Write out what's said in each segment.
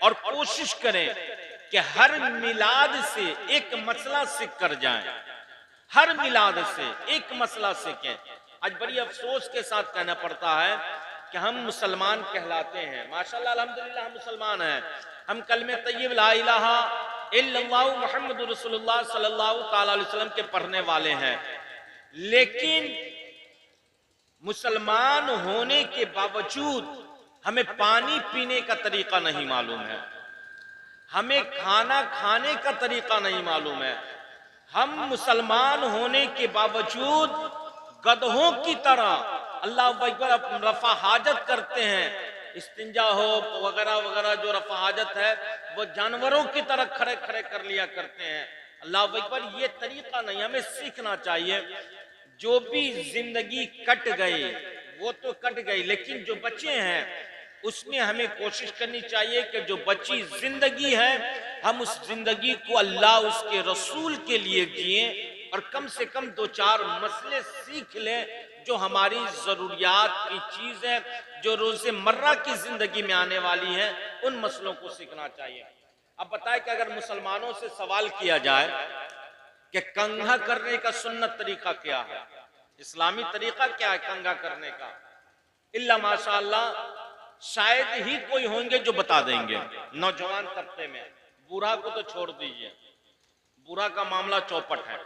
और कोशिश करें कि हर मिलाद से एक मसला सीख कर जाएं, हर मिलाद से एक मसला सीखें। आज बड़ी अफसोस के साथ कहना पड़ता है कि हम मुसलमान कहलाते हैं, माशाल्लाह अल्हम्दुलिल्लाह हम मुसलमान हैं, हम कलमे तय्यब ला इलाहा इल्लल्लाहु मुहम्मदुर रसूलुल्लाह सल्लल्लाहु तआला अलैहि वसल्लम के पढ़ने वाले हैं, लेकिन मुसलमान होने के बावजूद हमें पानी पीने का तरीका नहीं मालूम है, हमें खाना खाने का तरीका नहीं मालूम है। हम मुसलमान होने के बावजूद गधों की तरह अल्लाह अकबर रफा हाजत करते हैं, इस्तिंजा हो वगैरह वगैरह जो रफा हाजत है वो जानवरों की तरह खड़े खड़े कर लिया करते हैं। अल्लाह अकबर, ये तरीका नहीं, हमें सीखना चाहिए। जो भी जिंदगी कट गई वो तो कट गई, लेकिन जो बचे हैं उसमें हमें कोशिश करनी चाहिए कि जो बची जिंदगी है हम उस जिंदगी को अल्लाह उसके रसूल के लिए जिए और कम से कम दो चार मसले सीख लें जो हमारी जरूरियात की चीज है, जो रोजमर्रा की जिंदगी में आने वाली है, उन मसलों को सीखना चाहिए। अब बताएं कि अगर मुसलमानों से सवाल किया जाए कि कंघा करने का सुन्नत तरीका क्या है, इस्लामी तरीका क्या है कंघा करने का, इल्ला माशाअल्लाह शायद ही कोई होंगे जो बता देंगे नौजवान तबके में। बूढ़ा को तो छोड़ दीजिए, बूढ़ा का मामला चौपट है।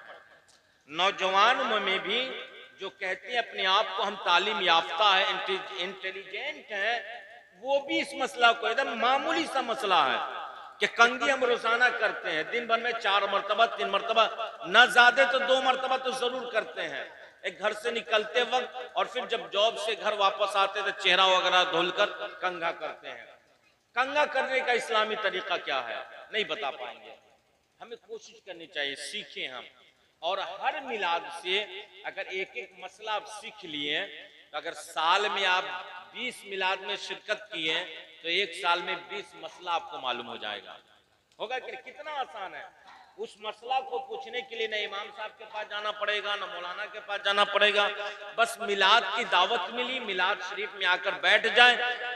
नौजवान में भी जो कहते हैं अपने आप को हम तालीम याफ्ता है, इंटेलिजेंट है, वो भी इस मसला को एकदम मामूली सा मसला है कि कंघी हम रोजाना करते हैं, दिन भर में 4 मरतबा 3 मरतबा, ना ज्यादा तो 2 मरतबा तो जरूर करते हैं, एक घर से निकलते वक्त और फिर जब जॉब से घर वापस आते तो चेहरा वगैरह धुलकर कंघा करते हैं। कंघा करने का इस्लामी तरीका क्या है नहीं बता पाएंगे, हमें कोशिश करनी चाहिए सीखें हम। और हर मिलाद से अगर एक एक मसला आप सीख लिए तो अगर साल में आप 20 मिलाद में शिरकत किए तो एक साल में 20 मसला आपको मालूम हो जाएगा। होगा कि कितना आसान है। उस मसला को पूछने के लिए न इमाम साहब के पास जाना पड़ेगा, न मौलाना के पास जाना पड़ेगा, बस मिलाद की दावत मिली, मिलाद शरीफ में आकर बैठ जाए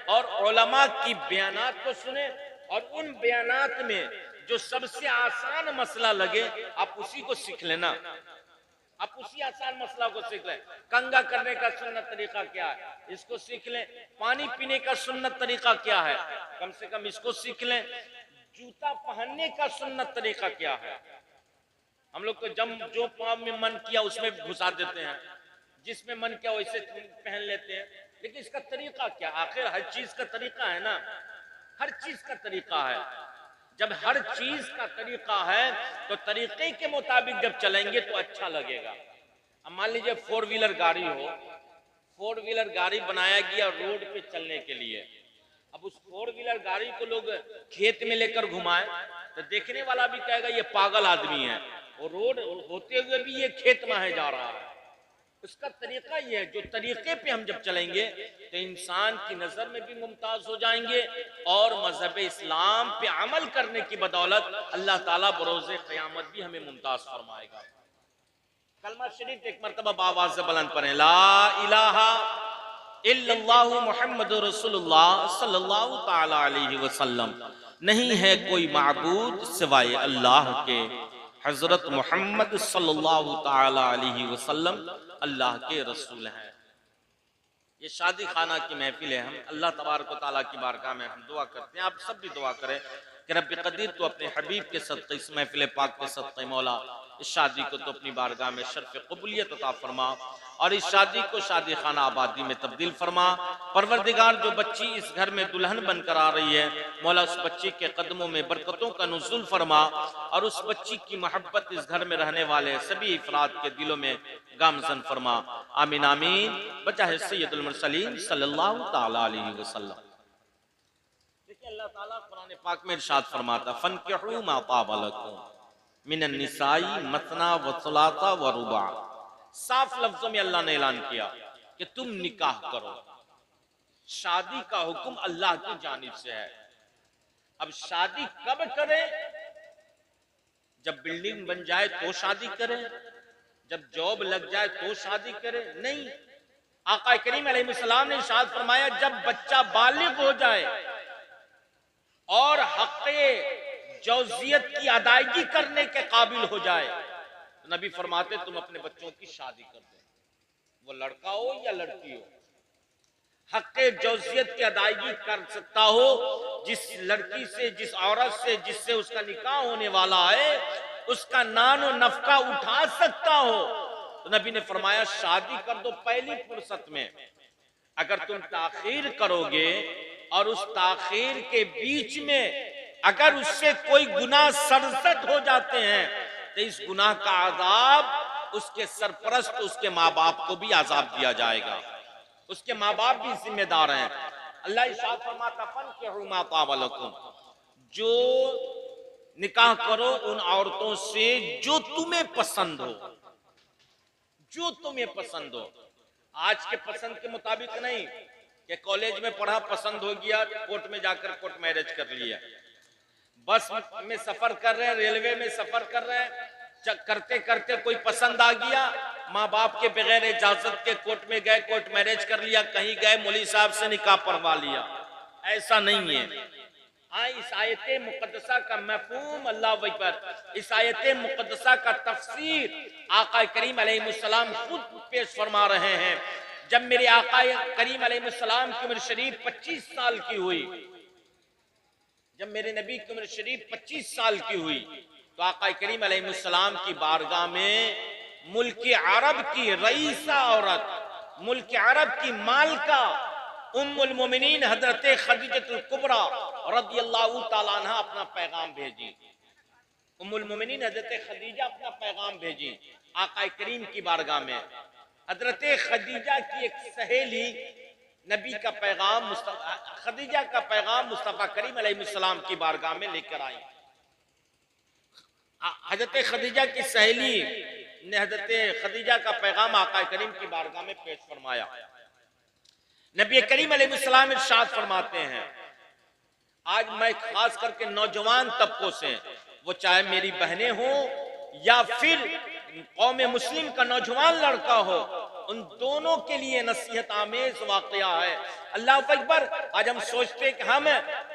और उलमा की बयानात को सुने और उन बयानात में जो सबसे आसान मसला लगे आप उसी को सीख लेना, आप उसी आसान मसला को सीख लें। कंघा करने का सुन्नत तरीका क्या है इसको सीख लें, पानी पीने का सुन्नत तरीका क्या है कम से कम इसको सीख लें, जूता पहनने का सुन्नत तरीका क्या है। हम लोग तो जब जो पाँव में मन किया उसमें घुसा देते हैं, जिसमें मन किया वैसे पहन लेते हैं, लेकिन इसका तरीका क्या, आखिर हर चीज का तरीका है ना, हर चीज का तरीका है। जब हर चीज का तरीका है तो तरीके के मुताबिक जब चलेंगे तो अच्छा लगेगा। अब मान लीजिए 4 व्हीलर गाड़ी हो, 4 व्हीलर गाड़ी बनाया गया रोड पे चलने के लिए, अब उस 4 व्हीलर गाड़ी को लोग खेत में लेकर घुमाए तो देखने वाला भी कहेगा ये पागल आदमी है, और रोड होते हुए भी ये खेत में जा रहा है। उसका तरीका ये है, जो तरीके पे हम जब चलेंगे तो इंसान की नजर में भी मुमताज हो जाएंगे और मजहब इस्लाम पे अमल करने की बदौलत अल्लाह ताला बरोज़े क़यामत भी हमें मुमताज फरमाएगा। कलमा शरीफ एक मरतबा बावाज़ से बुलंद पढ़ें, ला इलाहा इल्लल्लाहु मुहम्मदुर रसूलुल्लाह सल्लल्लाहु ताला अलैहि वसल्लम, नहीं है कोई माबूद सिवाय अल्लाह के, हजरत मोहम्मद सल्लल्लाहु ताला अलैहि वसल्लम अल्लाह के रसूल हैं। ये शादी खाना की महफिल है, हम अल्लाह तबारक व तआला की बारगाह में हम दुआ करते हैं, आप सब भी दुआ करें कि रब्बे कदीर तो अपने हबीब के सदक़े, इस महफिल पाक के सदक़े मौला इस शादी को तो अपनी बारगाह में शर्फ़ क़बूलियत अता फरमा और इस शादी को शादी खाना आबादी में तब्दील फरमा। परवरदिगार जो बच्ची इस घर में दुल्हन बनकर आ रही है मौला उस बच्ची के कदमों में बरकतों का नुज़ुल फरमा और उस बच्ची की मोहब्बत इस घर में रहने वाले सभी अफराद के दिलों में गामज़न फरमा। आमीन आमीन बजाह सय्यदुल मुरसलीन सल्लल्लाहु तआला अलैहि वसल्लम। देखिए अल्लाह ताला कुरान पाक में इरशाद फरमाता, फनकिहू मा ताबा लकुम मिनन निसाई मसना व सुलासा व रुबा। साफ लफ्जों में अल्लाह ने ऐलान किया कि तुम निकाह करो, शादी का हुक्म अल्लाह की जानिब से है। अब शादी कब करें, जब बिल्डिंग बन जाए तो शादी करें, जब जॉब लग जाए तो शादी करें, नहीं। आका करीम अलैहिस्सलाम ने इरशाद फरमाया जब बच्चा बालिग हो जाए और हक़े जौजियत की अदायगी करने के काबिल हो जाए तो नबी फरमाते तुम अपने बच्चों की शादी कर दो, वो लड़का हो या लड़की हो। हक़े जौजियत की अदायगी कर सकता हो जिस लड़की से, जिस औरत से जिससे उसका निकाह होने वाला है, उसका नान और नफका उठा सकता हो, तो नबी ने फरमाया शादी कर दो पहली फुर्सत में। अगर तुम ताखीर करोगे और उस ताखीर के बीच में अगर उससे कोई गुनाह सरजद हो जाते हैं तो इस गुनाह का आजाब उसके सरपरस्त, उसके माँ बाप को भी आजाब दिया जाएगा, उसके माँ बाप भी जिम्मेदार हैं। अल्लाह इरशाद फरमाता फन्किहू मा ताब लकुम, जो निकाह करो उन औरतों से जो तुम्हें पसंद हो, जो तुम्हें पसंद हो। आज के पसंद के मुताबिक नहीं कि कॉलेज में पढ़ा पसंद हो गया, कोर्ट में जाकर कोर्ट मैरिज कर लिया, बस में सफर कर रहे हैं, रेलवे में सफर कर रहे हैं, करते करते कोई पसंद आ गया, माँ बाप के बगैर इजाजत के कोर्ट में गए, कोर्ट मैरिज कर लिया, कहीं गए मौलवी साहब से निकाह पढ़वा लिया। ऐसा नहीं है। इस आयत मुकद्दसा का मफहूम अल्लाह अकबर, इस आयत मुकद्दसा का तफसीर आका करीम अलैहिस्सलाम खुद पेश फरमा रहे हैं। जब मेरे आका करीम अलैहिस्सलाम की उम्र शरीफ 25 साल की हुई, जब मेरे नबी की उम्र शरीफ 25 साल की हुई तो आका करीम अलैहिस्सलाम की बारगाह में मुल्क अरब की रईसा औरत, मुल्क अरब की मालिका उम्मुल मोमिनीन हजरत खदीजतुल कुबरा रदियल्लाहु ताला अन्हा अपना पैगाम भेजी। उम्मुल मोमिनीन हजरत खदीजा अपना पैगाम भेजी आका करीम की बारगाह में। हजरत खदीजा की एक सहेली नबी का पैगाम, खदीजा का पैगाम मुस्तफा करीम अलैहिस्सलाम की बारगाह में लेकर आई। हजरत खदीजा की सहेली ने हजरत खदीजा का पैगाम आका करीम की बारगाह में पेश फरमाया। नबी करीम अलैहिस्सलाम इरशाद फरमाते हैं, आज मैं खास करके नौजवान तबकों से, वो चाहे मेरी बहनें हो या फिर कौम मुस्लिम का नौजवान लड़का हो, उन दोनों के लिए नसीहत आमेज वाकया है। अल्लाह अकबर। आज हम सोचते कि हम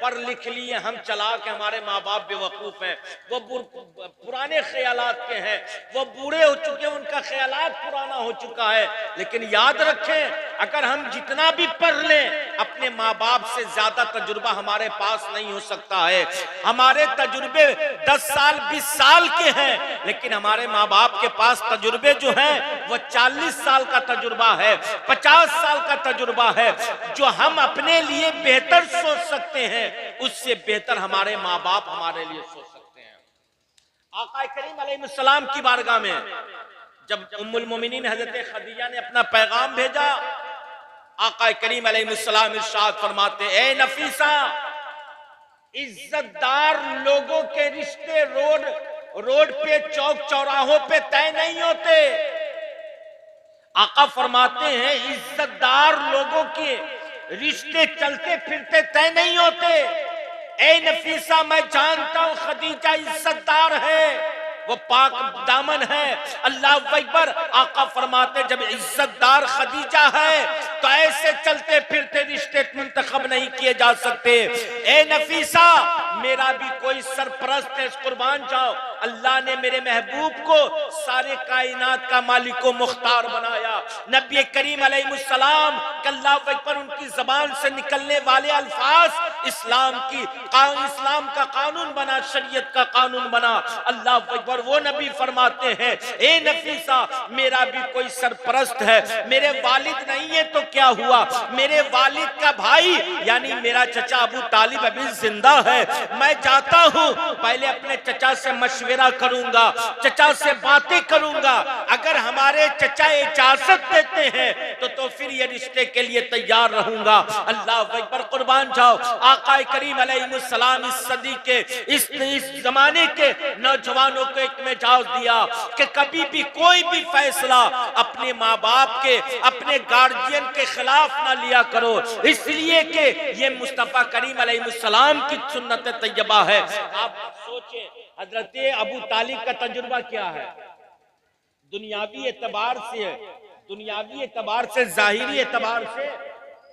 पढ़ लिख लिए, हम चला के, हमारे माँ बाप बेवकूफ हैं, वो पुराने ख्यालात के हैं, वो बूढ़े हो चुके हैं, उनका ख्यालात पुराना हो चुका है। लेकिन याद रखें, अगर हम जितना भी पढ़ लें, अपने माँ बाप से ज्यादा तजुर्बा हमारे पास नहीं हो सकता है। हमारे तजुर्बे 10 साल 20 साल के हैं, लेकिन हमारे माँ बाप के पास तजुर्बे जो हैं वो 40 साल का तजुर्बा है, 50 साल का तजुर्बा है। जो हम अपने लिए बेहतर सोच सकते हैं, उससे बेहतर हमारे माँ बाप हमारे लिए सोच सकते हैं। आका करीम अलैहिस्सलाम की बारगाह में जब उम्मुल मोमिनीन हजरत खदीजा ने अपना पैगाम भेजा, आका करीम अलैहिस्सलाम इरशाद फरमाते, ए नफीसा, इज्जतदार लोगों के रिश्ते रोड पे, चौक चौराहों पे तय नहीं होते। आका फरमाते हैं, इज्जतदार लोगों के रिश्ते चलते फिरते तय नहीं होते। ए नफीसा, मैं जानता हूं खदीजा इज्जतदार है, वो पाक दामन है। अल्लाह अकबर। आका फरमाते, जब इज्जतदार खदीजा है तो ऐसे चलते फिरते रिश्ते मुंतखब नहीं किए जा सकते। ए नफीसा, मेरा भी कोई सरपरस्त है, कुर्बान जाओ। अल्लाह ने मेरे महबूब को सारे कायनात का मालिक व मुख्तार बनाया। नबी करीम अलैहिस्सलाम अल्लाह अकबर, उनकी जबान से निकलने वाले अल्फाज इस्लाम का कानून बना, शरीयत का कानून बना। अल्लाह अकबर। वो नबी फरमाते हैं, ए नफीसा, मेरा भी कोई सरपरस्त है, मेरे वालिद नहीं है तो क्या हुआ, मेरे वालिद का भाई यानी मेरा चचा अबू तालिब अभी जिंदा है। मैं जाता हूँ, पहले अपने चचा से मशवरा करूंगा, चचा से बातें करूंगा। अगर हमारे चचा इजाजत देते हैं तो फिर ये रिश्ते के लिए तैयार रहूंगा। अल्लाह अकबर। कुर्बान जाओ। आका करीम अलैहिस्सलाम इस सदी के, इस जमाने के नौजवानों को एक मिजाज दिया कि कभी भी कोई भी फैसला अपने माँ बाप के, अपने गार्जियन के खिलाफ ना लिया करो, इसलिए कि ये मुस्तफा करीम अलैहिस्सलाम की सुन्नत तैयबा है। आप सोचें, हजरत अबू तालिब का तजुर्बा क्या है, दुनियावी एतबार से, जाहिरी एतबार से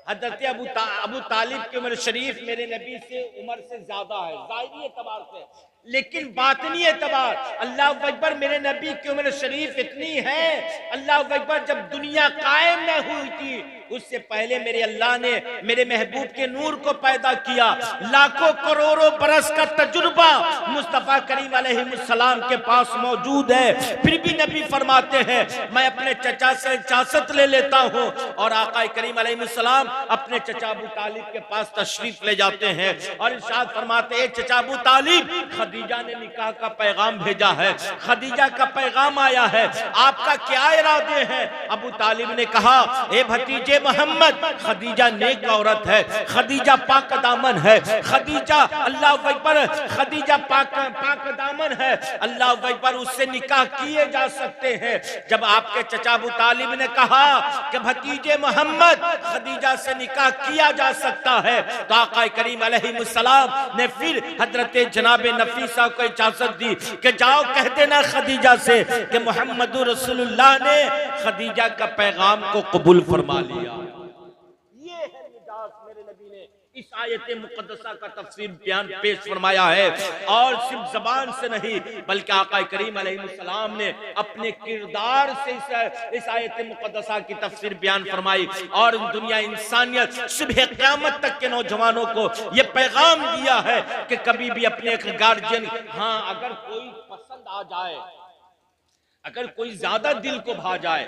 हजरत अबू तालिब की उम्र शरीफ मेरे नबी से उम्र से ज्यादा है ज़ाहिरी एतबार से, लेकिन बातनी एतबार अल्लाह अकबर मेरे नबी की उम्र शरीफ इतनी है, अल्लाह अकबर जब दुनिया कायम न हुई थी उससे पहले मेरे अल्लाह ने मेरे महबूब के नूर को पैदा किया। लाखों करोड़ों बरस का तजुर्बा मुस्तफा करीम अलैहिस्सलाम के पास मौजूद है, फिर भी नबी फरमाते हैं मैं अपने चचा से इजाजत ले लेता हूँ, और आका करीम अलैहिस्सलाम अपने चचा अबू तालिब के पास तशरीफ ले जाते हैं और इरशाद फरमाते हैं चचा अबू तालिब, खदीजा ने निकाह का पैगाम भेजा है, खदीजा का पैगाम आया है, आपका क्या इरादे हैं? अबू तालिब ने कहा ए भतीजे मोहम्मद, खदीजा नेक औरत है, खदीजा पाक दामन है, खदीजा अल्लाह अकबर, खदीजा पाक दामन है, अल्लाह अकबर उससे निकाह किए जा सकते हैं। जब आपके चचा अबू तालिब ने कहा कि भतीजे मोहम्मद खदीजा से निकाह किया जा सकता है, तो आका करीम अलैहिस्सलाम ने फिर हजरत जनाब नफीसा को इजाजत दी कि जाओ कह देना खदीजा से कि मोहम्मद रसूलुल्लाह ने खदीजा का पैगाम को कबूल फरमा लिया। ये है मिजाज मेरे नबी ने इस आयत मुकद्दसा का तफसीर बयान पेश फरमाया है, और सिर्फ जबान से नहीं बल्कि आका करीम अलैहिस्सलाम ने अपने किरदार से इस आयत मुकद्दसा की तफसीर बयान फरमाई, और दुनिया इंसानियत सुबह क़यामत तक के नौजवानों को यह पैगाम दिया है कि कभी भी अपने एक गार्जियन, हाँ अगर कोई पसंद आ जाए, अगर कोई ज्यादा दिल को भा जाए,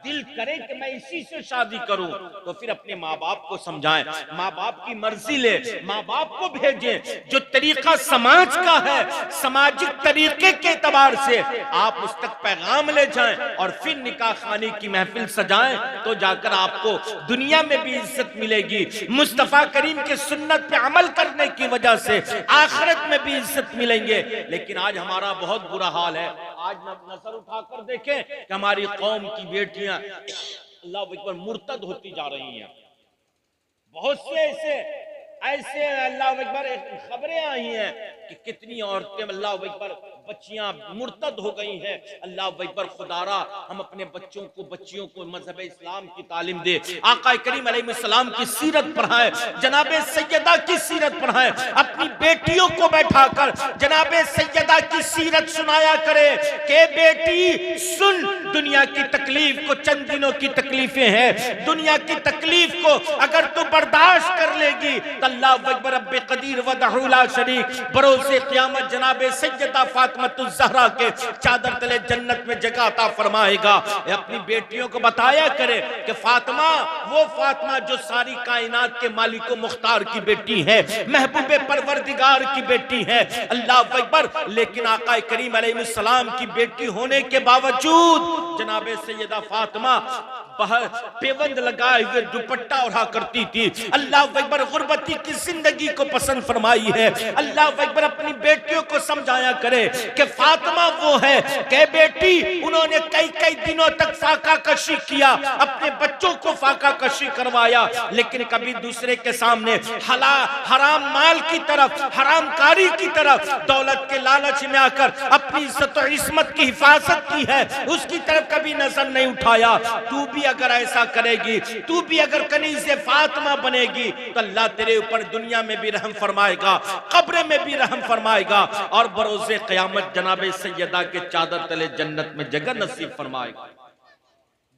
दिल करे कि मैं इसी से शादी करूं, तो फिर अपने माँ बाप को समझाएं, माँ बाप की मर्जी ले, माँ बाप को भेजें, जो तरीका समाज का है सामाजिक तरीके के एतबार से आप उस तक पैगाम ले जाएं और फिर निकाह खानी की महफिल सजाएं, तो जाकर आपको दुनिया में भी इज्जत मिलेगी, मुस्तफा करीम के सुन्नत पे अमल करने की वजह से आखिरत में भी इज्जत मिलेंगे। लेकिन आज हमारा बहुत बुरा हाल है, आज नजर उठाकर देखें कि हमारी कौम की बेटियां अल्लाह अकबर मुर्तद होती जा रही हैं। बहुत से ऐसे अल्लाह अकबर खबरें आई हैं कि कितनी औरतें अल्लाह अकबर बच्चियां मुर्तद हो गई हैं। अल्लाह अकबर खुदारा हम अपने बच्चियों को मजहब इस्लाम की तालीम दे, आका करीम अलैहिस्सलाम की सीरत पढ़ाए, जनाबे सैयदा की सीरत पढ़ाए, अपनी बेटियों को बैठाकर जनाबे सैयदा की सीरत सुनाया करे कि बेटी सुन, दुनिया की तकलीफ को, चंद दिनों की तकलीफें हैं, दुनिया की तकलीफ को अगर तू बर्दाश्त कर लेगी तो अल्लाह अकबर रब्बे कदीर वदहु ला शरीक बरोज़े क़यामत जनाबे सैयदा फातिमा ज़हरा के चादर तले जन्नत में जगह अता फरमाएगा। अपनी बेटियों को बताया करे कि फातिमा, वो फातिमा जो सारी कायनात के मालिक मुख्तार की बेटी है, महबूबे परवरदिगार की बेटी है, अल्लाह अकबर। लेकिन आका करीम अलैहिस्सलाम की बेटी होने के बावजूद जनाबे सैयदा फातिमा पेबंद लगाए हुए दुपट्टा ओढ़ा करती थी। अल्लाह अकबर गुर्बती की जिंदगी को पसंद फरमाई है। अल्लाह अकबर अपनी बेटियों को समझाया करे कि फातिमा वो है कि बेटी, उन्होंने कई कई दिनों तक फाका कशी किया, अपने बच्चों को फाका कशी करवाया, लेकिन कभी दूसरे के सामने हराम माल की तरफ, हराम कारी की तरफ, दौलत के लालच में आकर अपनी इज्जत और इस्मत की हिफाजत की है, उसकी तरफ कभी नजर नहीं उठाया। तू भी अगर ऐसा करेगी, तू भी अगर कनीज़े फातिमा बनेगी तो अल्लाह तेरे ऊपर दुनिया में भी रहम फरमाएगा, कब्र में भी रहम फरमाएगा, और बरोज़े क़यामत जनाबे सैयदा के चादर तले जन्नत में जगह नसीब फरमाएगा।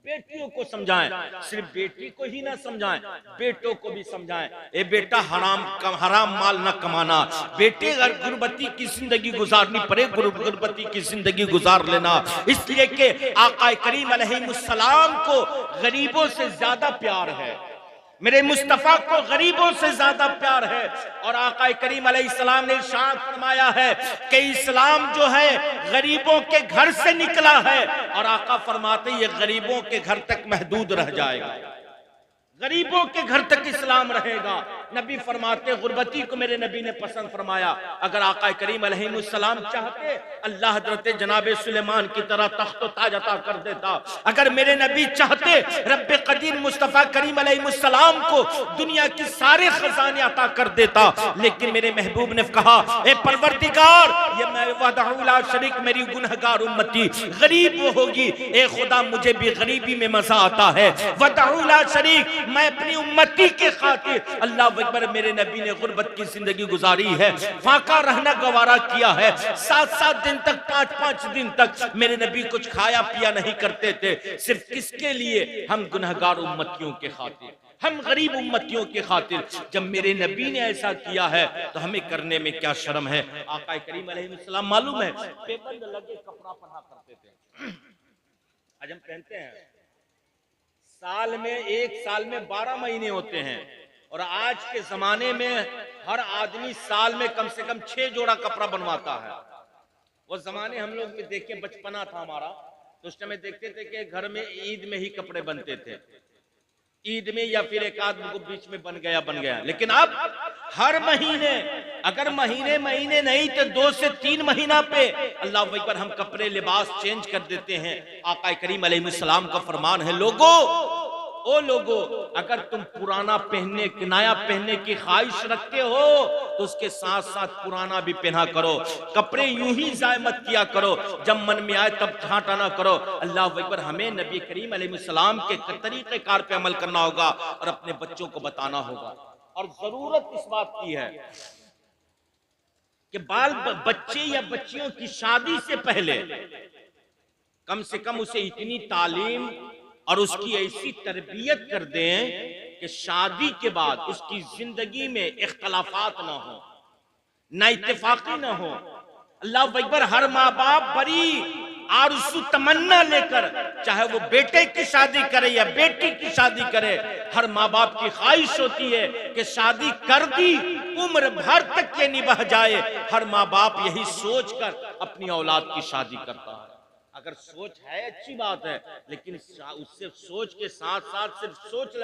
बेटियों को समझाएं, सिर्फ बेटी को ही ना समझाएं, बेटों को भी समझाएं। ए बेटा, हराम माल ना कमाना, बेटे अगर गुर्बती की जिंदगी गुजारनी पड़े, गुर्बती की जिंदगी गुजार लेना, इसलिए कि आका करीम अलैहिस्सलाम को गरीबों से ज्यादा प्यार है, मेरे मुस्तफा को गरीबों से ज्यादा प्यार है। और आका करीम अलैहिस्सलाम ने इरशाद फरमाया है कि इस्लाम जो है गरीबों के घर से निकला है, और आका फरमाते ये गरीबों के घर तक महदूद रह जाएगा, गरीबों के घर तक इस्लाम रहेगा। नबी फरमाते गुरबती को मेरे नबी ने पसंद फरमाया। अगर आका करीम अलैहिस्सलाम चाहते अल्लाह हजरत जनाब सुलेमान की तरह तख्त ताज अता कर देता। अगर मेरे नबी चाहते रब्बे कदीर मुस्तफा करीम अलैहिस्सलाम को दुनिया की सारे खजाने अता कर देता। लेकिन मेरे महबूब ने कहा, ए परवरदिगार, ये मैं वहदहू ला शरीक मेरी गुनहगार उम्मती गरीब होगी, ए खुदा मुझे भी गरीबी में मजा आता है। वहदहू ला शरीक, मैं अपनी उम्मती के खातिर अल्लाह अकबर मेरे नबी ने गुर्बत की जिंदगी गुजारी है, फाका रहना गवारा किया है। 7-7 दिन तक 5-5 दिन तक मेरे नबी कुछ खाया पिया नहीं करते थे। सिर्फ किसके लिए? हम गुनहगार उम्मतियों के खातिर, हम गरीब उम्मतियों के खातिर। जब मेरे नबी ने ऐसा किया है तो हमें करने में क्या शर्म है। आका करीम अलैहिस्सलाम मालूम है पेबंद लगे कपड़ा पहना करते थे। आज हम पहनते हैं, साल में एक साल में 12 महीने होते हैं, और आज के जमाने में हर आदमी साल में कम से कम 6 जोड़ा कपड़ा बनवाता है। वो जमाने हम लोग में देखे, बचपना था हमारा, तो उस समय देखते थे कि घर में ईद में ही कपड़े बनते थे, ईद में या फिर एक आध को बीच में बन गया। लेकिन अब हर महीने, अगर महीने नहीं तो 2 से 3 महीना पे अल्लाह अकबर हम कपड़े लिबास चेंज कर देते हैं। आका करीम अलैहिस्सलाम का फरमान है, ओ लोगो, अगर तुम पुराना पहनने, नया पहनने की ख्वाहिश रखते हो तो उसके साथ साथ पुराना भी पहना करो। कपड़े यूं ही जाय मत किया करो, जब मन में आए तब छांटा ना करो। अल्लाह अकबर, हमें नबी करीम अलैहिस्सलाम के तरीक़ेकार पे अमल करना होगा और अपने बच्चों को बताना होगा। और जरूरत इस बात की है कि बच्चे या बच्चियों की शादी से पहले कम से कम उसे इतनी तालीम और उसकी ऐसी तरबियत कर दें कि शादी के बाद उसकी जिंदगी में इख्तलाफात ना हो, ना इत्तेफाकी ना हो। अल्लाह अकबर, हर माँ बाप बड़ी आरज़ू तमन्ना लेकर, चाहे वो बेटे की शादी करे या बेटी की शादी करे, हर माँ बाप की ख्वाहिश होती है कि शादी कर दी उम्र भर तक ये निभा जाए। हर माँ बाप यही सोचकर अपनी औलाद की शादी करता है। अगर सोच है अच्छी बात है, लेकिन उससे सोच के साथ साथ सिर्फ सोच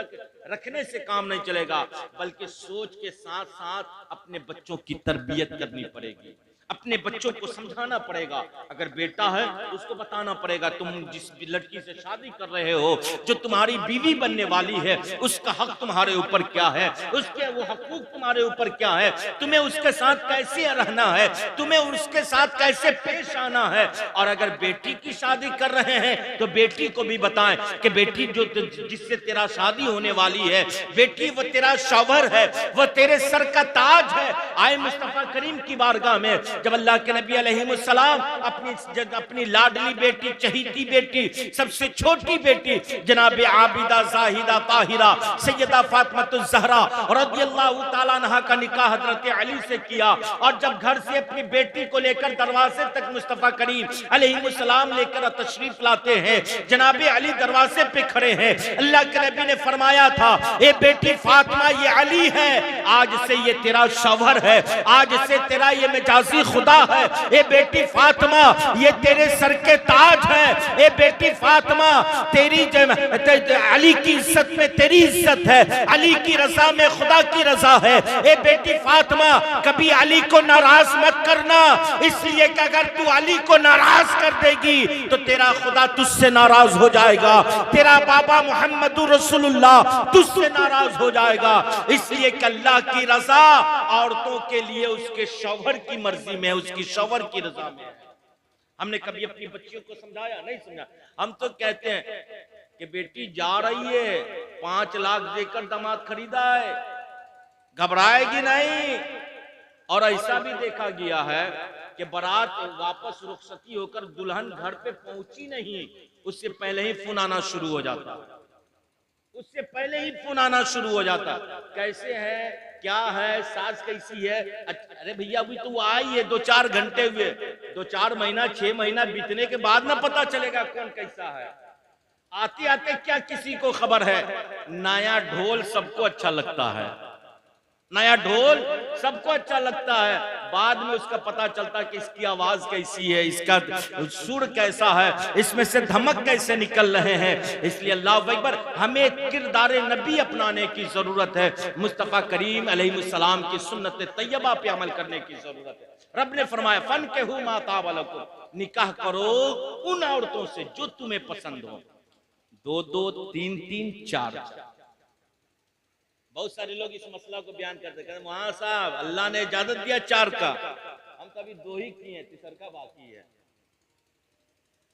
रखने से काम नहीं चलेगा, बल्कि सोच के साथ साथ अपने बच्चों की तरबियत करनी पड़ेगी, अपने बच्चों को समझाना पड़ेगा। अगर बेटा है तो उसको बताना पड़ेगा, तुम जिस लड़की से शादी कर रहे हो, जो तुम्हारी बीवी बनने वाली है, उसका हक तुम्हारे ऊपर क्या है, उसके वो हकूक तुम्हारे ऊपर क्या है, तुम्हें उसके साथ कैसे रहना है, तुम्हें उसके साथ कैसे पेश आना है। और अगर बेटी की शादी कर रहे हैं तो बेटी को भी बताएं कि बेटी जो जिससे तेरा शादी होने वाली है, बेटी वो तेरा शौहर है, वो तेरे सर का ताज है। आए मुस्तफा करीम की बारगाह में जब अल्लाह के नबी अलैहिस्सलाम अपनी लाडली बेटी, चहीती बेटी, सबसे छोटी बेटी जनाब आबिदा जाहिदा ताहिरा सैयदा फातिमा ज़हरा रज़ियल्लाहु ताला अन्हा का निकाह हजरत अली से किया, और जब घर से अपनी बेटी को लेकर दरवाजे तक मुस्तफा करीम अलैहिस्सलाम लेकर तशरीफ लाते हैं, जनाब अली दरवाजे पे खड़े हैं। अल्लाह के नबी ने फरमाया था, ए बेटी फातिमा, ये अली है, आज से ये तेरा शौहर है, आज से तेरा ये मिजाजी खुदा है। ए बेटी फातिमा, ये तेरे सर के ताज है। ए बेटी फातिमा, तेरी अली की इज्जत में तेरी इज्जत है, अली की रजा में खुदा की रजा है। ए बेटी फातिमा, कभी अली को नाराज मत करना, इसलिए कि अगर तू अली को नाराज कर देगी तो तेरा खुदा तुझसे नाराज हो जाएगा, तेरा बाबा मोहम्मद रसूलुल्लाह तुझसे नाराज हो जाएगा। इसलिए कि अल्लाह की रजा औरतों के लिए उसके शौहर की मर्जी में, उसकी शौहर की रजा में है। हमने कभी अपनी बच्चियों को समझाया? नहीं समझा। हम तो कहते हैं कि बेटी जा रही है, 5 लाख देकर दामाद खरीदा है, घबराएगी नहीं। और ऐसा भी देखा गया है कि बारात वापस रुखसती होकर दुल्हन घर पे पहुंची नहीं, उससे पहले ही फोन आना शुरू हो जाता, उससे पहले ही फोन आना शुरू हो जाता। कैसे है, क्या है, सास कैसी है? अरे भैया अभी तो आई है, 2-4 घंटे हुए, 2-4 महीना 6 महीना बीतने के बाद ना पता चलेगा कौन कैसा है। आते आते क्या किसी को खबर है? नया ढोल सबको अच्छा लगता है, नया ढोल सबको अच्छा लगता है। बाद में उसका पता चलता कि इसकी आवाज कैसी है, इसका सुर कैसा है, इसमें से धमक कैसे निकल रहे हैं। इसलिए अल्लाह अकबर, हमें किरदार नबी अपनाने की जरूरत है। मुस्तफा करीम अलैहिस्सलाम की सुन्नत तैयबा पे अमल करने की जरूरत है। रब ने फरमाया फन के हु माता वालकुम, निकाह करो उन औरतों से जो तुम्हें पसंद हो। 2 2 3 3 4। बहुत सारे लोग इस मसला को बयान करते हैं, वहां साहब अल्लाह ने इजाजत दिया 4 का, हम कभी 2 ही किए, तीसर का बाकी है।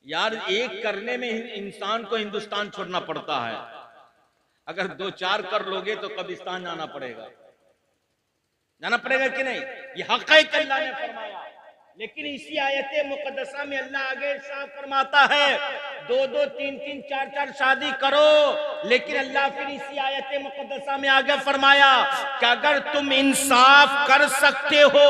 यार एक करने में इंसान को हिंदुस्तान छोड़ना पड़ता है, अगर 2 4 कर लोगे तो कब्रिस्तान जाना पड़ेगा कि नहीं? ये हक़ है कि अल्लाह ने फरमाया। लेकिन इसी आयत मुक़द्दसा में अल्लाह आगे साफ फरमाता है 2 2 3 3 4 4 शादी करो। लेकिन अल्लाह फिर इसी आयत मुक़द्दसा में आगे फरमाया कि अगर तुम इंसाफ कर सकते हो,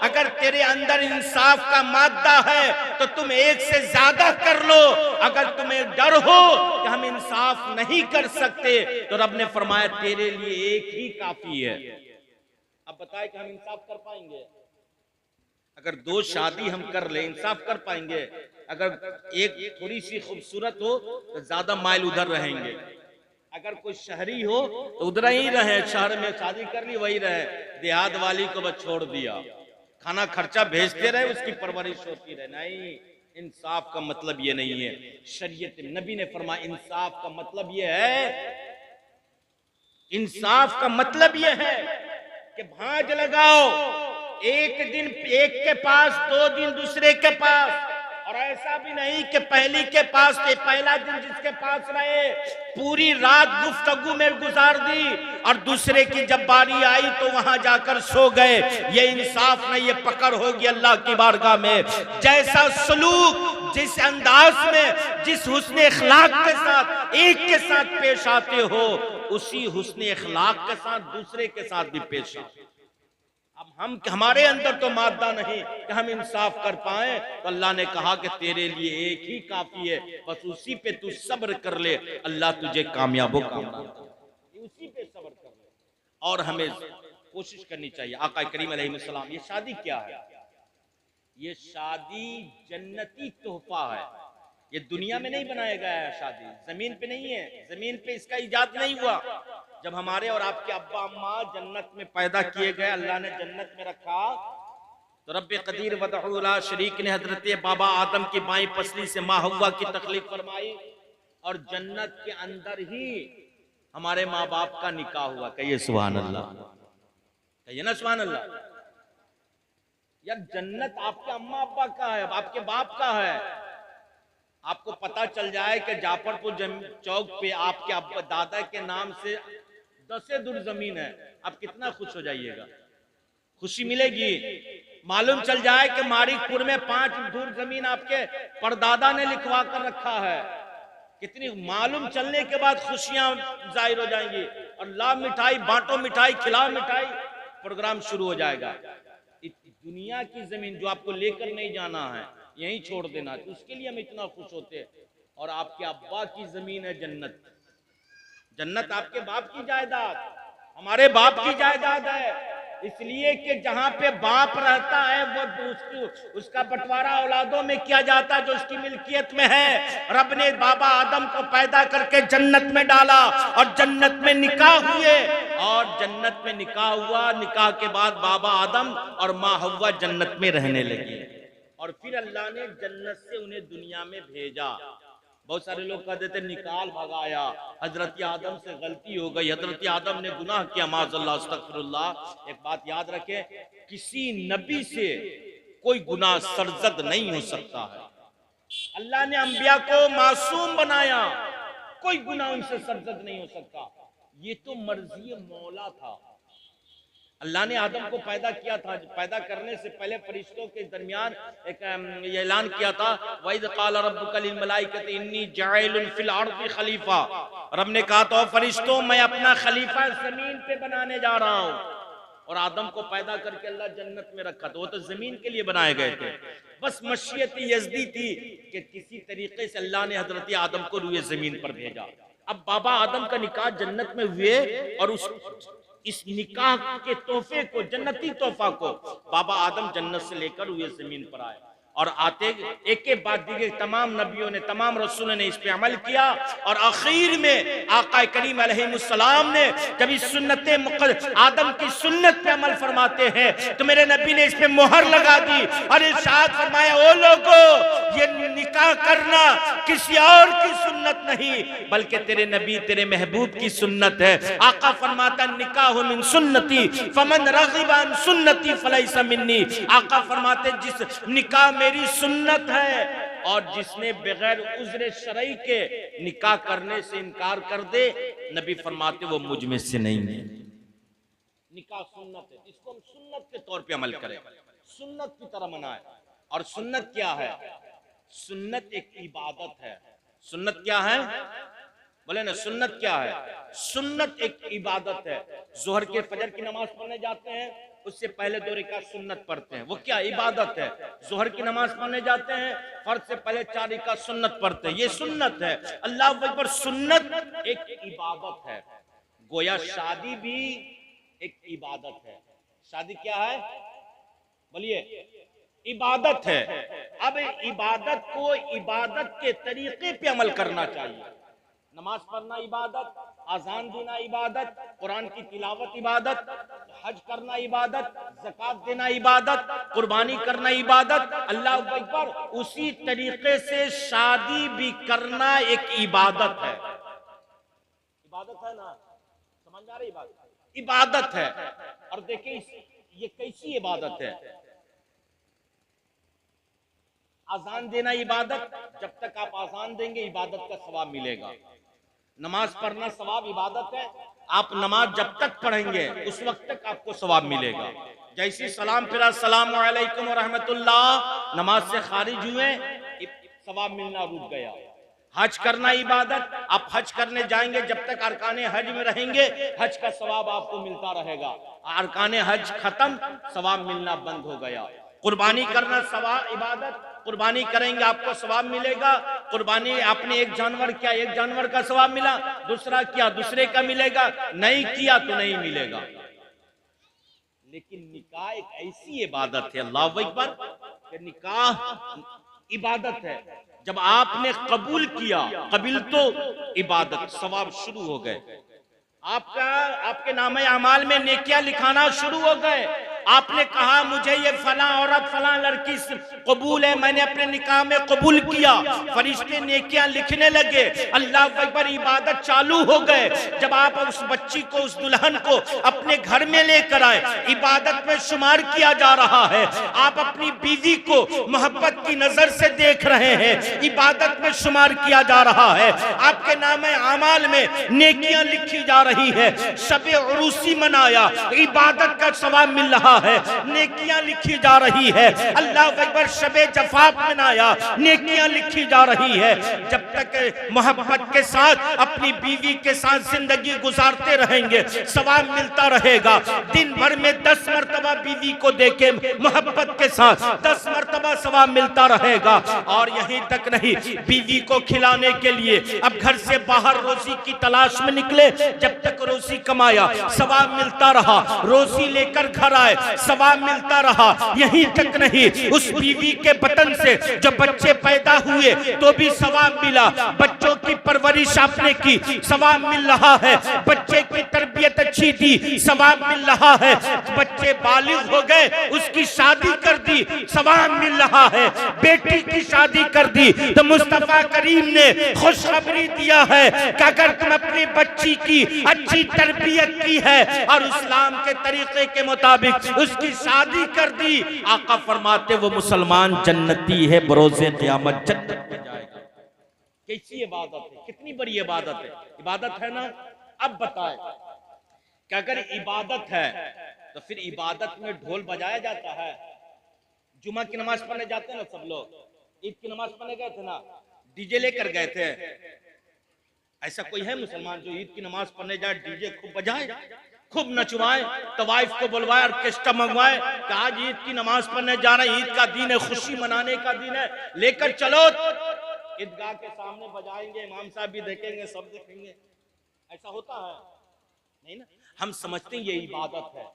अगर तेरे अंदर इंसाफ का मादा है तो तुम 1 से ज्यादा कर लो। अगर तुम्हें डर हो कि हम इंसाफ नहीं कर सकते तो रब ने फरमाया तेरे लिए 1 ही काफी है। अब बताए कि हम इंसाफ कर पाएंगे? अगर 2 शादी हम कर ले इंसाफ कर पाएंगे? अगर एक थोड़ी सी खूबसूरत हो तो ज्यादा माइल उधर रहेंगे, अगर कोई शहरी हो तो उधर ही रहे, शहर में शादी कर ली वही रहे, देहात वाली को बस छोड़ दिया, खाना खर्चा भेजते रहे, उसकी परवरिश होती रहे। नहीं, इंसाफ का मतलब ये नहीं है। शरीयत नबी ने फरमाया इंसाफ का मतलब ये है, इंसाफ का मतलब ये है कि भांज लगाओ, एक दिन एक के पास, 2 दिन दूसरे के पास, और ऐसा भी नहीं कि पहली के पास थे, पहला दिन जिसके पास रहे पूरी रात गुफ्तगू में गुजार दी और दूसरे की जब बारी आई तो वहां जाकर सो गए। ये इंसाफ नहीं, ये पकड़ होगी अल्लाह की बारगाह में। जैसा सलूक, जिस अंदाज में, जिस हुस्न इखलाक के साथ एक के साथ पेश आते हो, उसी हुस्न इखलाक के साथ दूसरे के साथ भी पेश आओ। अब हमारे अंदर तो मादा नहीं कि हम इंसाफ कर पाए, तो अल्लाह ने कहा कि तेरे लिए 1 ही काफी है, बस उसी पे तू सब्र कर ले, अल्लाह तुझे कामयाबो उसी पे सब्र कर ले। और हमें कोशिश करनी चाहिए। आका करीम अलैहिस्सलाम, ये शादी क्या है? ये शादी जन्नती तोहफा है। ये दुनिया में नहीं बनाया गया है, शादी जमीन पे नहीं है, जमीन पे इसका इजाद नहीं हुआ। जब हमारे और आपके अब्बा अम्मा जन्नत में पैदा किए गए, अल्लाह ने जन्नत में रखा, तो रब्बे कदीर वदहू ला शरीक ने हजरत बाबा आदम की बाईं पसली से माँ हव्वा की तखलीक फरमाई, और जन्नत के अंदर ही हमारे माँ बाप का निकाह हुआ। कहिए सुभान अल्लाह, कहिए ना सुभान अल्लाह। यार जन्नत आपके अम्मा अब्बा का है, आपके बाप का है। आपको पता चल जाए कि जाफरपुर चौक पे आपके अब्बा दादा के नाम से 10 दूर जमीन है, आप कितना खुश हो जाइएगा, खुशी मिलेगी। मालूम चल जाए कि मारिकपुर में 5 दूर जमीन आपके परदादा ने लिखवा कर रखा है, कितनी मालूम चलने के बाद खुशियां जाहिर हो जाएंगी। और ला मिठाई बांटो, मिठाई खिलाओ, मिठाई, प्रोग्राम शुरू हो जाएगा। दुनिया की जमीन जो आपको लेकर नहीं जाना है, यहीं छोड़ देना, तो उसके लिए हम इतना खुश होते हैं। और आपके अब्बा की जमीन है जन्नत, जन्नत आपके बाप की जायदाद, हमारे बाप की जायदाद है। इसलिए कि जहां पे बाप रहता है वो उसका बंटवारा औलादों में किया जाता है जो उसकी मिल्कियत में है। रब ने बाबा आदम को पैदा करके जन्नत में डाला और जन्नत में निकाह हुए, और जन्नत में निकाह हुआ, निकाह के बाद बाबा आदम और माँ हव्वा जन्नत में रहने लगी। और फिर अल्लाह ने जन्नत से उन्हें दुनिया में भेजा। बहुत सारे लोग कह देते निकाल भगाया, हजरत आदम से गलती हो गई, हजरत आदम ने गुनाह किया, माज़अल्लाह अस्तगफिरुल्लाह। एक बात याद रखें, किसी नबी से कोई गुनाह सरजद नहीं हो सकता है। अल्लाह ने अंबिया को मासूम बनाया, कोई गुनाह उनसे सरजद नहीं हो सकता। ये तो मर्जी मौला था। अल्लाह ने आदम को पैदा किया था, पैदा करने से पहले फरिश्तों के दरमियान एक ऐलान किया था, वइज़ क़ाल रब्बुका लिल मलाइकति इन्नी जाइलुन फिल अर्दि खलीफा। रब ने कहा तो फरिश्तों मैं अपना खलीफा जमीन पे बनाने जा रहा हूँ। और आदम को पैदा करके अल्लाह जन्नत में रखा, तो वो तो जमीन के लिए बनाए गए थे। बस मशीयत यज़दी थी कि किसी तरीके से अल्लाह ने हजरत आदम को रूए जमीन पर भेजा। अब बाबा आदम का निकाह जन्नत में हुए और इस निकाह के तोहफे को, जन्नती तोहफा को बाबा आदम जन्नत से लेकर हुए जमीन पर आए और आते एक के बाद दीगर तमाम नबियों ने, तमाम रसूलों ने इस पे अमल किया और आखिर में आका करीम अलैहिस्सलाम ने जब इस सुन्नत आदम की सुन्नत पे अमल फरमाते हैं तो मेरे नबी ने इस पे मोहर लगा दी और इरशाद फरमाया, ओ लोगो, ये निकाह करना किसी और की सुन्नत नहीं बल्कि तेरे नबी, तेरे महबूब की सुन्नत है। आका फरमाता, निकाह मिन सुन्नती फमन रग़िबा अन सुन्नती फलैसा मिन्नी। आका फरमाते, जिस निकाह मेरी सुन्नत है और जिसने बगैर उज़्र शरई के निकाह करने से इनकार कर दे, नबी फरमाते वो मुझ में से नहीं है। निकाह सुन्नत है, इसको हम सुन्नत के तौर पे अमल करें, सुन्नत की तरह मनाएं। और सुन्नत क्या है? सुन्नत एक इबादत है। सुन्नत क्या है? बोले ना, सुन्नत क्या है? सुन्नत एक इबादत है। जोहर के फजर की नमाज पढ़ने जाते हैं, उससे पहले 2 रकात सुन्नत पढ़ते हैं, वो क्या इबादत है। जोहर की नमाज पढ़ने जाते हैं, फर्ज से पहले 4 रकात सुन्नत पढ़ते हैं, ये सुन्नत है। अल्लाह अकबर, सुन्नत एक इबादत है। गोया शादी भी एक इबादत है। शादी क्या है? बोलिए, इबादत है। अब इबादत को इबादत के तरीके पे अमल करना चाहिए। नमाज पढ़ना इबादत, आजान देना इबादत, कुरान की तिलावत इबादत, हज करना इबादत, ज़कात देना इबादत, कुर्बानी करना इबादत। अल्लाह अकबर, उसी तरीके से शादी भी करना एक इबादत है। इबादत है ना? समझ आ रही बात? इबादत है। और देखिए ये कैसी इबादत है। आजान देना इबादत, जब तक आप आजान देंगे इबादत का सवाब मिलेगा। नमाज पढ़ना सवाब इबादत है, आप नमाज जब तक पढ़ेंगे उस वक्त तक आपको सवाब मिलेगा। जैसे सलाम फिरा, अस्सलामु अलैकुम व रहमतुल्लाह, नमाज से खारिज हुए, सवाब मिलना रुक गया। हज करना इबादत, आप हज करने जाएंगे, जब तक अरकाने हज में रहेंगे हज का सवाब आपको मिलता रहेगा। अरकाने हज खत्म, सवाब मिलना बंद हो गया। कुर्बानी करना सवाब इबादत, कुर्बानी करेंगे आपको सवाब मिलेगा। कुर्बानी आपने एक जानवर किया, एक जानवर का सवाब मिला, दूसरा किया, दूसरे का मिलेगा, नहीं किया तो नहीं मिलेगा। लेकिन निकाह एक ऐसी इबादत है, अल्लाह अकबर, कि निकाह इबादत है। जब आपने कबूल किया, कबील तो इबादत, सवाब शुरू हो गए। आपके नामे अमाल में नेकियां लिखाना शुरू हो गए। आपने कहा मुझे ये फला औरत, फला लड़की कबूल है, मैंने अपने निकाह में कबूल किया, फरिश्ते नेकियां लिखने लगे। अल्लाह अकबर, इबादत चालू हो गए। जब आप उस बच्ची को, उस दुल्हन को अपने घर में लेकर आए, इबादत में शुमार किया जा रहा है। आप अपनी बीवी को मोहब्बत की नजर से देख रहे हैं, इबादत में शुमार किया जा रहा है। आपके नामे अमाल में नेकियां लिखी जा रही है। शबे उरूसी मनाया, इबादत का सवाब मिल रहा है, नेकियां लिखी जा रही है। अल्लाह अकबर, शबे जफाफ मनाया, नेकियां लिखी जा रही है। जब तक मोहब्बत के साथ अपनी बीवी के साथ जिंदगी गुजारते रहेंगे, सवाब मिलता रहेगा। दिन भर में 10 मरतबा बीवी को देखे मोहब्बत के साथ, 10 मरतबा सवाब मिलता रहेगा। और यहीं तक नहीं, बीवी को खिलाने के लिए अब घर से बाहर रोजी की तलाश में निकले, जब तक रोजी कमाया सवाब मिलता रहा, रोजी लेकर घर आए सवाब मिलता रहा। यहीं तक नहीं, उस बीवी के बतन से जो बच्चे पैदा हुए तो भी सवाब मिला। बच्चों की परवरिश आपने की, सवाब मिल रहा है। बच्चे की तरबियत अच्छी दी, सवाब मिल रहा है। बच्चे बालिग हो गए, उसकी शादी कर दी, सवाब मिल रहा है। बेटी की शादी कर दी तो मुस्तफा करीम ने खुशखबरी दिया है कि अगर तुम अपनी बच्ची की अच्छी तरबियत की है और इस्लाम के तरीके के मुताबिक उसकी शादी कर दी, आका फरमाते वो मुसलमान जन्नती है, बरोज़े क़यामत जन्नत में जाएगा। कैसी इबादत है, कितनी बड़ी इबादत है। इबादत है ना? अब बताएं कि अगर इबादत है तो फिर इबादत में ढोल बजाया जाता है। जुमा की नमाज पढ़ने जाते हैं ना सब लोग, ईद की नमाज पढ़ने गए थे ना, डीजे लेकर गए थे। ऐसा कोई है मुसलमान जो ईद की नमाज पढ़ने जाए डीजे खूब बजाए, खूब नचवाए, तवाइफ को बुलवाए, ऑर्केस्ट्रा मंगवाए कि आज ईद की नमाज पढ़ने जा रहे हैं, ईद का दिन है, खुशी मनाने का दिन है, लेकर चलो ईदगाह के सामने बजाएंगे, इमाम साहब भी देखेंगे, सब देखेंगे। ऐसा होता है नहीं ना? हम समझते हैं ये इबादत है,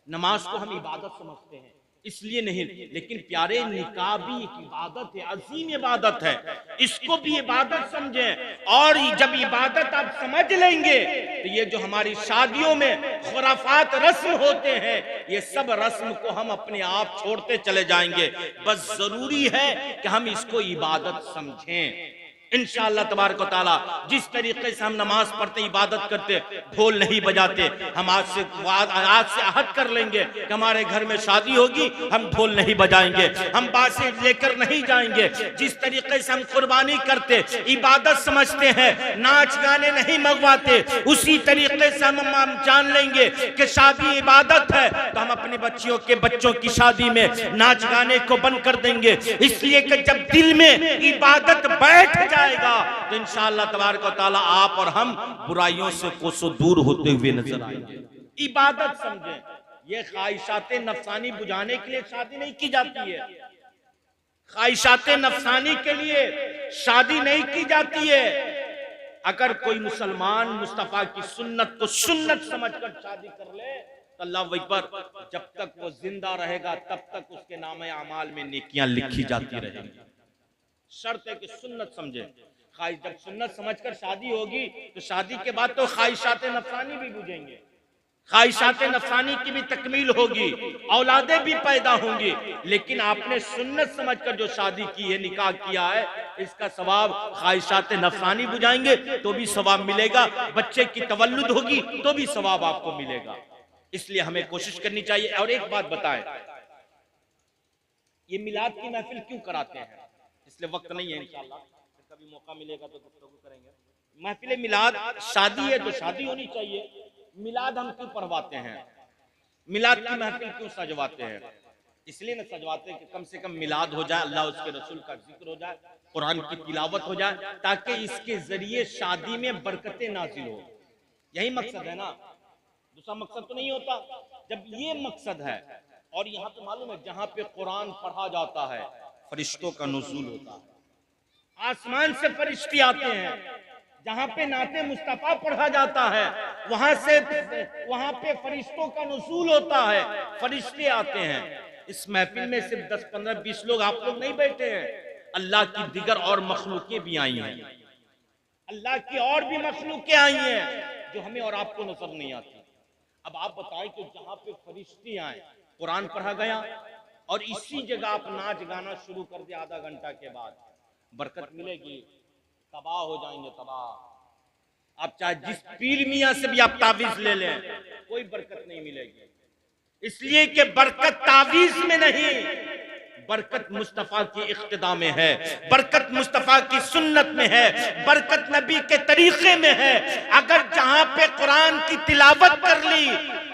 नमाज को हम इबादत समझते हैं, इसलिए नहीं, लेकिन प्यारे निकाह भी एक इबादत है, अजीम इबादत है, इसको भी इबादत समझें। और जब इबादत आप समझ लेंगे तो ये जो हमारी शादियों में खुराफात रस्म होते हैं, ये सब रस्म को हम अपने आप छोड़ते चले जाएंगे। बस जरूरी है कि हम इसको इबादत समझें। इंशाअल्लाह तबारक व तआला जिस तरीके से हम नमाज पढ़ते, इबादत करते, ढोल नहीं बजाते, हम आज से अहद कर लेंगे कि हमारे घर में शादी होगी, हम ढोल नहीं बजाएंगे, हम बांसें लेकर नहीं जाएंगे। जिस तरीके से हम कुर्बानी करते, इबादत समझते हैं, नाच गाने नहीं मंगवाते, उसी तरीके से हम जान लेंगे कि शादी इबादत है, तो हम अपने बच्चों की शादी में नाच गाने को बंद कर देंगे। इसलिए कि जब दिल में इबादत बैठ जाएगा तो इंशाअल्लाह तबारक व तआला आप और हम बुराइयों से कोसों दूर होते हुए नजर आएंगे। इबादत समझें, ये ख्वाहिशात नफसानी बुझाने के लिए शादी नहीं की जाती है, ख्वाहिशात नफसानी के लिए शादी नहीं की जाती है। अगर कोई मुसलमान मुस्तफा की सुन्नत को सुन्नत समझकर शादी कर ले तो अल्लाह अकबर, जब तक वो जिंदा रहेगा तब तक उसके नामे अमाल में नेकियां लिखी जाती रहेंगी। शर्त है कि सुन्नत समझे। जब सुन्नत समझकर शादी होगी तो शादी के बाद तो ख्वाहिशात नफसानी भी बुझेंगे, ख्वाहिशात नफसानी की भी तकमील होगी, औलादें भी पैदा होंगी। लेकिन आपने सुन्नत समझकर जो शादी की है, निकाह किया है, इसका सवाब ख्वाहिशात नफसानी बुझाएंगे तो भी सवाब मिलेगा, बच्चे की तवल्लुद होगी तो भी सवाब आपको मिलेगा। इसलिए हमें कोशिश करनी चाहिए। और एक बात बताएं, ये मिलाद की महफिल क्यों कराते हैं? इसलिए वक्त नहीं है, इंशाअल्लाह कभी मौका मिलेगा तो गुफ्तगू करेंगे। महफिल मिलाद शादी है तो शादी होनी चाहिए, मिलाद हम क्यों पढ़वाते हैं, मिलाद की महफिल क्यों सजवाते हैं? इसलिए न सजवाते हैं कि कम से कम मिलाद हो जाए, अल्लाह उसके रसूल का जिक्र हो जाए, कुरान की तिलावत हो जाए, ताकि इसके जरिए शादी में बरकतें नाजिल हो। यही मकसद है ना, दूसरा मकसद तो नहीं होता। जब ये मकसद है, और यहाँ पे मालूम है जहाँ पे कुरान पढ़ा जाता है फरिश्तों का नुज़ूल होता है, आसमान से फरिश्ते आते हैं। जहाँ पे नाते मुस्तफा पढ़ा जाता है वहां पे फरिश्तों का नुज़ूल होता है, फरिश्ते आते हैं। इस महफिल में सिर्फ 10, 15, 20 लोग आप लोग नहीं बैठे हैं, अल्लाह की दिगर और मखलूकें भी आई हैं, अल्लाह की और भी मखलूकें आई हैं जो हमें और आपको नजर नहीं आती। अब आप बताएं कि जहाँ पे फरिश्ते आए, कुरान पढ़ा गया, और इसी जगह आप नाच गाना शुरू कर दिया, आधा घंटा के बाद बरकत मिलेगी? तबाह हो जाएंगे, तबाह। आप चाहे जिस पीर मियां से भी आप तावीज ले लें, कोई बरकत नहीं मिलेगी। इसलिए कि बरकत तावीज में नहीं, बरकत मुस्तफा की इख्तिदा में है, बरकत मुस्तफा की सुन्नत में है, बरकत नबी के तरीके में है। अगर जहां पे कुरान की तिलावत कर ली,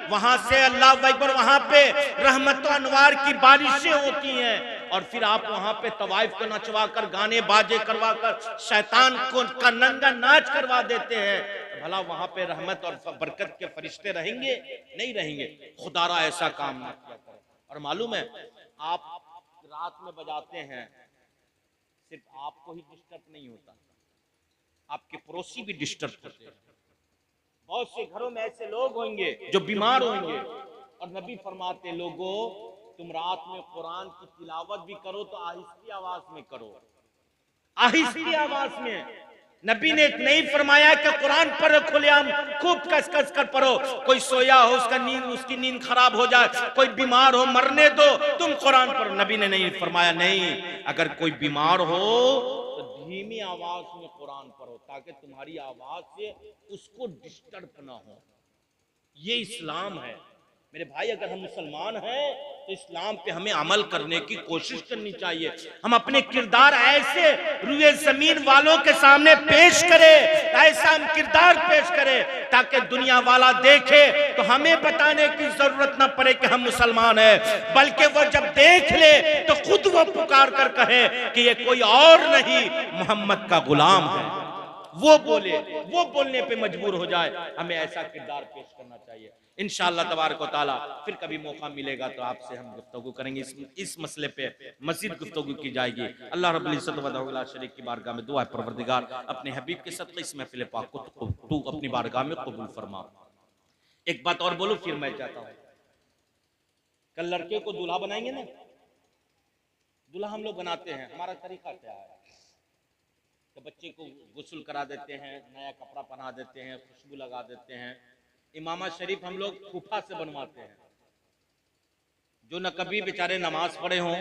वहां से अल्लाह अकबर, वहां पे रहमत और अनवार की बारिशें होती हैं, और फिर आप वहां पे तवाइफ को नचवा कर, गाने बाजे करवा कर, शैतान को का नंगा नाच करवा देते हैं, भला वहां पे रहमत और बरकत के फरिश्ते रहेंगे? नहीं रहेंगे। खुदारा ऐसा काम ना किया करें। और मालूम है, आप रात में बजाते हैं, सिर्फ आपको ही डिस्टर्ब नहीं होता, आपके पड़ोसी भी डिस्टर्ब होते हैं। बहुत से घरों में ऐसे लोग होंगे जो बीमार होंगे, और नबी फरमाते, लोगों तुम रात में कुरान की तिलावत भी करो तो आहिस्ती आवाज में करो, आहिस्ती आवाज में। नबी ने नहीं फरमाया कि कुरान पढ़ो खुलेआम, खूब कस कस कर पढ़ो, कोई सोया हो उसकी नींद खराब हो जाए, कोई बीमार हो मरने दो, तुम कुरान पढ़ो। नबी ने नहीं फरमाया, नहीं, अगर कोई बीमार हो तो धीमी आवाज में कुरान पढ़ो, ताकि तुम्हारी आवाज से उसको डिस्टर्ब ना हो। ये इस्लाम है मेरे भाई। अगर हम मुसलमान हैं तो इस्लाम पे हमें अमल करने की कोशिश करनी चाहिए। हम अपने किरदार ऐसे रुए जमीन वालों के सामने पेश करें, ऐसा हम किरदार पेश करें ताकि दुनिया वाला देखे तो हमें बताने की जरूरत ना पड़े कि हम मुसलमान हैं, बल्कि वो जब देख ले तो खुद वो पुकार कर कहे कि ये कोई और नहीं, मोहम्मद का गुलाम है। वो बोले, वो बोलने पे मजबूर हो जाए। हमें ऐसा किरदार पेश करना चाहिए। इंशाअल्लाह तबारक व तआला फिर कभी मौका मिलेगा तो आपसे हम गुफ्तगू करेंगे। इस मसले पे मज़ीद गुफ्तगू की जाएगी। अल्लाह रब्बुल इज्जत व ला शरीक की बारगाह में दुआ है, परवरदिगार अपने हबीब के सदक़े इस महफ़िल पाक को तू अपनी बारगाह में कबूल फरमा। एक बात और बोलो फिर मैं जाता हूं। कल लड़के को दूल्हा बनाएंगे ना, दूल्हा हम लोग बनाते हैं, हमारा तरीका क्या है कि बच्चे को गुस्ल करा देते हैं, नया कपड़ा पहना देते हैं, खुशबू लगा देते हैं। इमामा शरीफ हम लोग फूफा से बनवाते हैं, जो न कभी बेचारे नमाज पढ़े हों,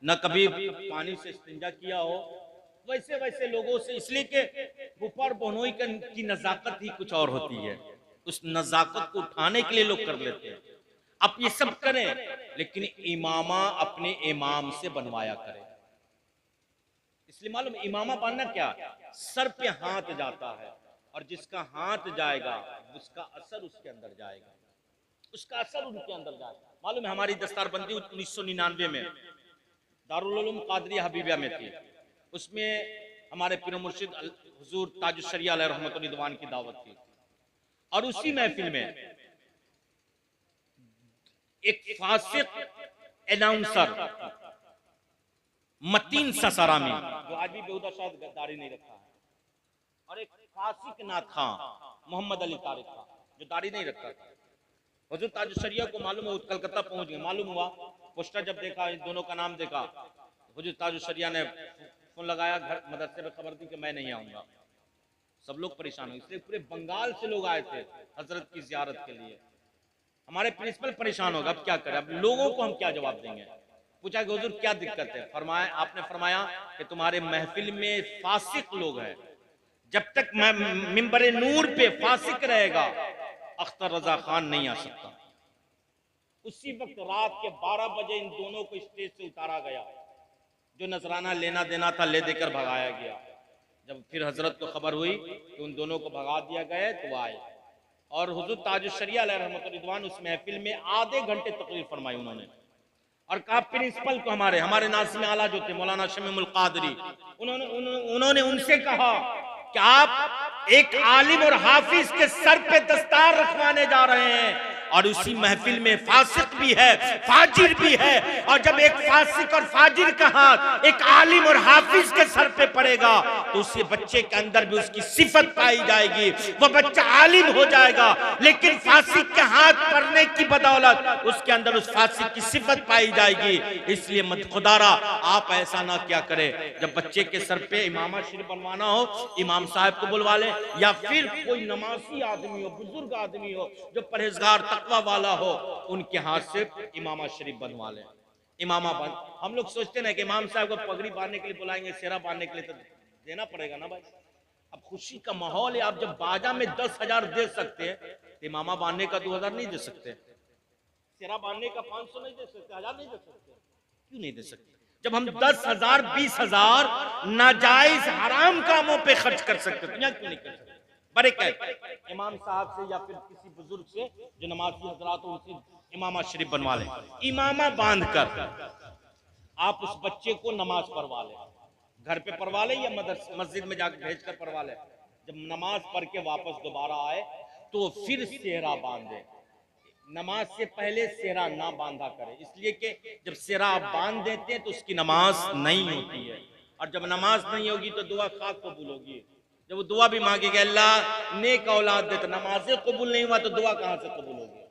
न कभी पानी से इस्तिंजा किया हो, वैसे वैसे लोगों से। इसलिए कि फूफा और बहनोई की नजाकत ही कुछ और होती है, उस नजाकत को उठाने के लिए लोग कर लेते हैं। आप ये सब करें, लेकिन इमामा अपने इमाम से बनवाया करें। इसलिए मालूम इमामा बांधना क्या, सर पे हाथ जाता है, और जिसका हाथ जाएगा उसका असर उसके अंदर जाएगा, उसका असर उनके अंदर जाएगा। मालूम है हमारी दस्तारबंदी 1999 में दारुल उलूम कादरिया हबीबिया में थी। उसमें हमारे पीर मुर्शिद हुजूर ताजुश शरिया अलैहि रहमतुल रिदवान की दावत थी, और उसी महफिल में एक फासिक अनाउंसर मतीन ससारामी, जो आज भी बेहुदा शायद दाढ़ी नहीं रखा है, और एक फासिक नाथ खां मोहम्मद अली तारिक खां, जो दाढ़ी नहीं रखता था। हुजूर ताजुश शरिया को मालूम है कलकत्ता पहुंच गए। मालूम हुआ पोस्टर जब देखा, इन दोनों का नाम देखा, हुजूर ताजुश शरिया ने फोन लगाया, घर मदरसे में खबर दी कि मैं नहीं आऊंगा। सब लोग परेशान हुए, इसलिए पूरे बंगाल से लोग आए थे हजरत की जियारत के लिए। हमारे प्रिंसिपल परेशान होगा, अब क्या करें, अब लोगों को हम क्या जवाब देंगे। पूछा कि हुजूर क्या दिक्कत है, फरमाया आपने फरमाया कि तुम्हारे महफिल में फासिक लोग हैं, जब तक मिंबर नूर पे फासिक रहेगा अख्तर रजा खान नहीं आ सकता। उसी वक्त रात के 12 बजे इन दोनों को स्टेज से उतारा गया, जो नजराना लेना देना था ले देकर भगाया गया। जब फिर हजरत को खबर हुई कि उन दोनों को भगा दिया गया, तो आए और हुजूर ताजुश शरिया अलैहि रहमतुल रिदवान उस महफिल में आधे घंटे तकरीर फरमाई उन्होंने, और कहा प्रिंसिपल को हमारे नाज़िम आला जो थे मौलाना शमीमुल कादरी, उन्होंने उनसे कहा कि आप एक आलिम और हाफिज के सर पे दस्तार रखवाने जा रहे हैं, और उसी महफिल में फासिक भी है, फाजिर भी है, और जब एक फासिक और फाजिर का हाथ एक आलिम और हाफिज के सर पे पड़ेगा तो उस बच्चे के अंदर भी उसकी सिफत पाई जाएगी, वो बच्चा आलिम हो जाएगा। लेकिन फासिक के हाथ पड़ने की बदौलत उसके अंदर उस फासिक की सिफत पाई जाएगी। इसलिए मत खुदारा आप ऐसा ना क्या करें, जब बच्चे के सर पे इमामा शरीफ बनवाना हो, इमाम साहब को बुलवा ले, या फिर कोई नमाजी आदमी हो, बुजुर्ग आदमी हो, जो परहेजगार तकवा वाला हो, उनके हाथ से इमामा शरीफ बनवा ले। इमामा बन हम लोग सोचते ना कि इमाम साहब को पगड़ी बांधने के लिए बुलाएंगे, सेहरा बांधने के लिए, तो देना पड़ेगा ना भाई। अब खुशी का माहौल है, आप जब बाजा में 10,000 दे सकते हैं तो इमामा बांधने का 2,000 नहीं दे सकते, सेहरा बांधने का 500 नहीं दे सकते, 1,000 नहीं दे सकते। क्यों नहीं दे सकते? जब हम 10,000 20,000 नाजायज हराम कामों पे खर्च कर सकते तो यहाँ क्यों नहीं कर सकते? बड़े कह इमाम साहब से या फिर किसी बुजुर्ग से जो नमाजी हजरात हो, उनसे इमामा शरीफ बनवा ले। इमामा बांध कर आप उस बच्चे को नमाज पढ़वा ले, घर पे पढ़वा ले या मस्जिद में जाकर भेज कर पढ़वा ले। जब नमाज पढ़ के वापस दोबारा आए तो फिर सेहरा बांधे। नमाज से पहले सेहरा ना बांधा करे, इसलिए कि जब सेहरा आप बांध देते हैं तो उसकी नमाज नहीं होती है, और जब नमाज नहीं होगी तो दुआ खाक कबूल होगी। जब वो दुआ भी मांगेगा अल्लाह नेक औलाद दे, तो नमाजें कबूल नहीं हुआ तो दुआ कहां से कबूल होगी।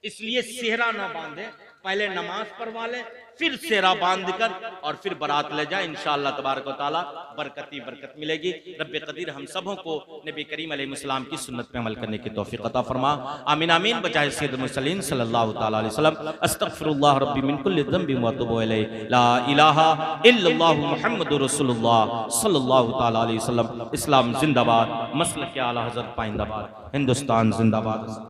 इसलिए सेहरा ना बांधे, पहले नमाज पढ़वा ले, फिर सेहरा बांध कर और फिर बारात ले जाए। इंशाअल्लाह तबारक व तआला बरकत मिलेगी। रब्बे कदीर हम सबों को नबी करीम अलैहिस्सलाम की सुन्नत पे अमल करने की तौफीक अता फरमा। आमीन आमीन। बजाय सय्यदुल मुरसलीन सल्लल्लाहु तआला अलैहि वसल्लम। अस्तगफिरुल्लाह रब्बी मिन कुल्लि ज़ंबि व अतूबु इलैहि। ला इलाहा इल्लल्लाहु मुहम्मदुर रसूलुल्लाह सल्लल्लाहु तआला अलैहि वसल्लम। इस्लाम जिंदाबाद, मसलक आला हज़रत पाइंदाबाद, हिंदुस्तान जिंदाबाद।